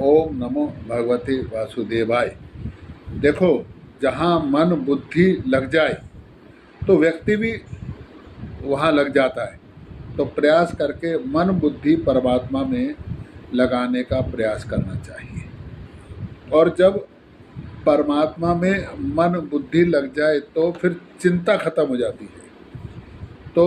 ओम नमो भगवते वासुदेवाय। देखो, जहाँ मन बुद्धि लग जाए तो व्यक्ति भी वहाँ लग जाता है। तो प्रयास करके मन बुद्धि परमात्मा में लगाने का प्रयास करना चाहिए। और जब परमात्मा में मन बुद्धि लग जाए तो फिर चिंता खत्म हो जाती है। तो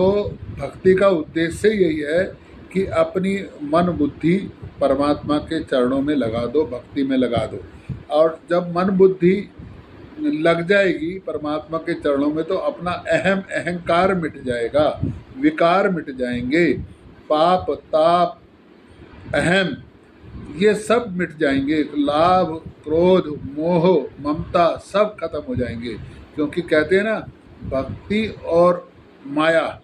भक्ति का उद्देश्य यही है कि अपनी मन बुद्धि परमात्मा के चरणों में लगा दो, भक्ति में लगा दो। और जब मन बुद्धि लग जाएगी परमात्मा के चरणों में तो अपना अहंकार मिट जाएगा, विकार मिट जाएंगे, पाप ताप अहम ये सब मिट जाएंगे, लाभ क्रोध मोह ममता सब खत्म हो जाएंगे। क्योंकि कहते हैं ना, भक्ति और माया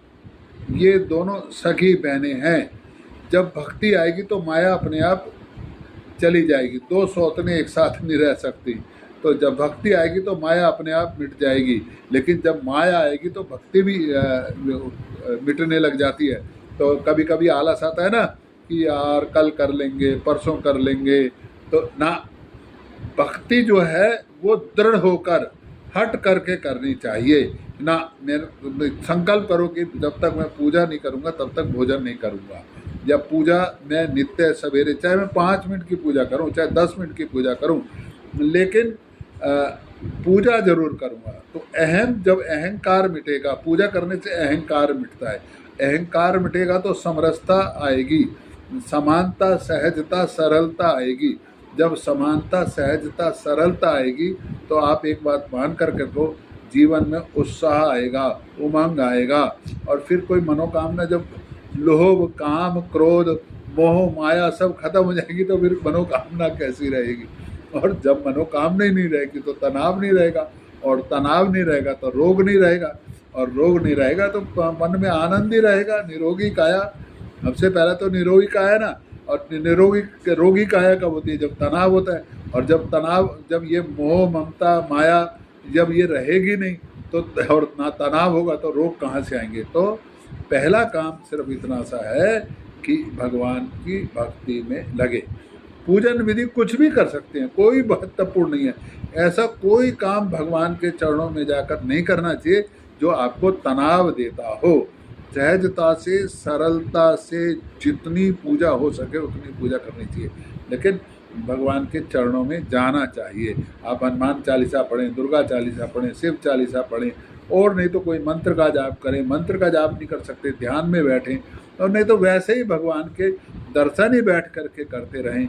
ये दोनों सखी बहनें हैं। जब भक्ति आएगी तो माया अपने आप चली जाएगी। दो सौतनें एक साथ नहीं रह सकती। तो जब भक्ति आएगी तो माया अपने आप मिट जाएगी। लेकिन जब माया आएगी तो भक्ति भी मिटने लग जाती है। तो कभी कभी आलस आता है ना कि यार कल कर लेंगे, परसों कर लेंगे। तो ना, भक्ति जो है वो दृढ़ होकर हट करके करनी चाहिए ना। मेरे संकल्प करो कि जब तक मैं पूजा नहीं करूँगा तब तक भोजन नहीं करूँगा। या पूजा मैं नित्य सवेरे, चाहे मैं 5 मिनट की पूजा करूँ, चाहे 10 मिनट की पूजा करूँ, लेकिन पूजा जरूर करूँगा। तो जब अहंकार मिटेगा, पूजा करने से अहंकार मिटता है। अहंकार मिटेगा तो समरसता आएगी, समानता सहजता सरलता आएगी। जब समानता सहजता सरलता आएगी तो आप एक बात मान कर देखो, जीवन में उत्साह आएगा, उमंग आएगा। और फिर कोई मनोकामना, जब लोभ काम क्रोध मोह माया सब खत्म हो जाएगी तो फिर मनोकामना कैसी रहेगी। और जब मनोकामना ही नहीं रहेगी तो तनाव नहीं रहेगा, और तनाव नहीं रहेगा तो रोग नहीं रहेगा, और रोग नहीं रहेगा तो मन में आनंद ही रहेगा। निरोगी काया, सबसे पहले तो निरोगी काया ना। और रोगी काया कब होती है? जब तनाव होता है। और जब ये मोह ममता माया जब ये रहेगी नहीं तो, और ना तनाव होगा तो रोग कहाँ से आएंगे। तो पहला काम सिर्फ इतना सा है कि भगवान की भक्ति में लगे। पूजन विधि कुछ भी कर सकते हैं, कोई महत्वपूर्ण नहीं है। ऐसा कोई काम भगवान के चरणों में जाकर नहीं करना चाहिए जो आपको तनाव देता हो। सहजता से सरलता से जितनी पूजा हो सके उतनी पूजा करनी चाहिए, लेकिन भगवान के चरणों में जाना चाहिए। आप हनुमान चालीसा पढ़ें, दुर्गा चालीसा पढ़ें, शिव चालीसा पढ़ें, और नहीं तो कोई मंत्र का जाप करें। मंत्र का जाप नहीं कर सकते, ध्यान में बैठें, और नहीं तो वैसे ही भगवान के दर्शन ही बैठ करके करते रहें।